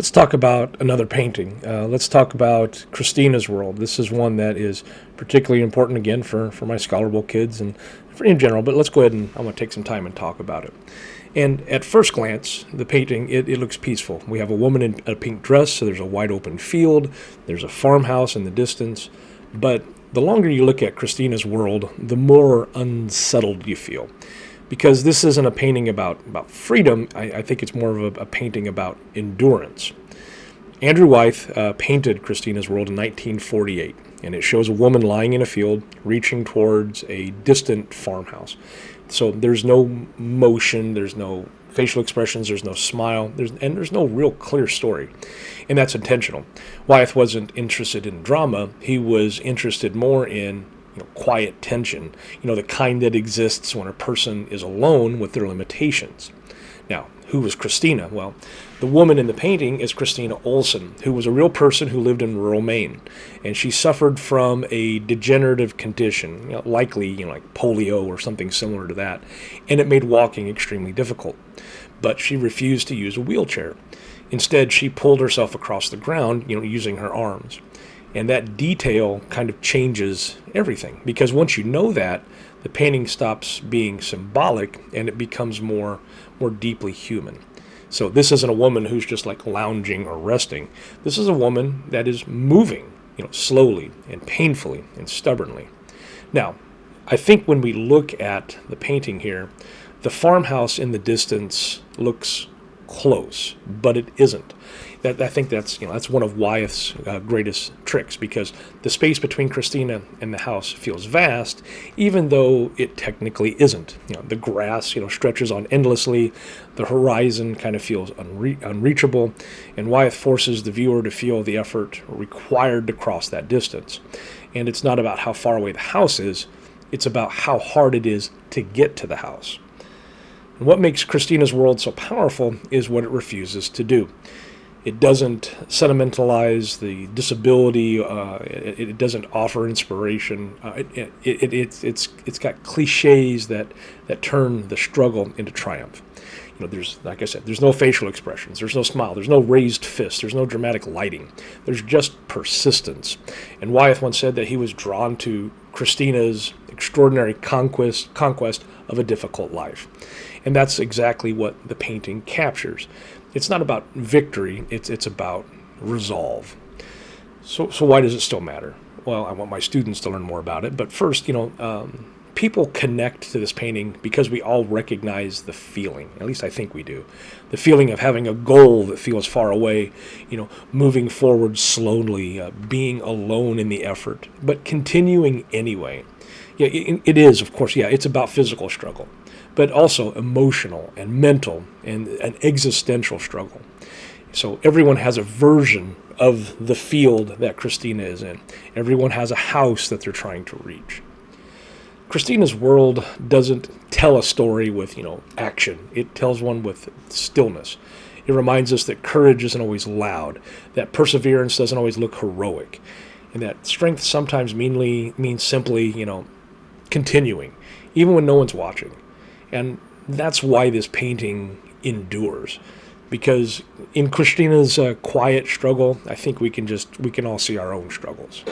Let's talk about another painting. Let's talk about Christina's World. This is one that is particularly important, again, for my Scholar Bowl kids and in general, but let's go ahead and I'm going to take some time and talk about it. And at first glance, the painting, it looks peaceful. We have a woman in a pink dress, so there's a wide open field, there's a farmhouse in the distance, but the longer you look at Christina's World, the more unsettled you feel. Because this isn't a painting about freedom, I think it's more of a painting about endurance. Andrew Wyeth painted Christina's World in 1948, and it shows a woman lying in a field reaching towards a distant farmhouse. So there's no motion, there's no facial expressions, there's no smile, there's no real clear story. And that's intentional. Wyeth wasn't interested in drama, he was interested more in quiet tension, the kind that exists when a person is alone with their limitations. Now, who was Christina? Well, the woman in the painting is Christina Olson, who was a real person who lived in rural Maine, and she suffered from a degenerative condition, likely like polio or something similar to that, and it made walking extremely difficult. But she refused to use a wheelchair. Instead, she pulled herself across the ground, using her arms. And that detail kind of changes everything, because once you know that, the painting stops being symbolic and it becomes more deeply human. So this isn't a woman who's just like lounging or resting. This is a woman that is moving, slowly and painfully and stubbornly. Now, I think when we look at the painting here, the farmhouse in the distance looks close, but it isn't. I think that's one of Wyeth's greatest tricks, because the space between Christina and the house feels vast, even though it technically isn't. The grass stretches on endlessly, the horizon kind of feels unreachable, and Wyeth forces the viewer to feel the effort required to cross that distance. And it's not about how far away the house is; it's about how hard it is to get to the house. And what makes Christina's World so powerful is what it refuses to do. It doesn't sentimentalize the disability. It doesn't offer inspiration. It's got cliches that turn the struggle into triumph. There's, like I said, there's no facial expressions. There's no smile. There's no raised fist. There's no dramatic lighting. There's just persistence. And Wyeth once said that he was drawn to Christina's extraordinary conquest of a difficult life. And that's exactly what the painting captures. It's not about victory, it's about resolve. So why does it still matter? Well, I want my students to learn more about it, but first, people connect to this painting because we all recognize the feeling, at least I think we do. The feeling of having a goal that feels far away, moving forward slowly, being alone in the effort, but continuing anyway. Yeah, it is, of course, it's about physical struggle, but also emotional and mental and an existential struggle. So everyone has a version of the field that Christina is in. Everyone has a house that they're trying to reach. Christina's World doesn't tell a story with, action. It tells one with stillness. It reminds us that courage isn't always loud, that perseverance doesn't always look heroic, and that strength sometimes means simply, continuing, even when no one's watching. And that's why this painting endures, because in Christina's quiet struggle, I think we can all see our own struggles.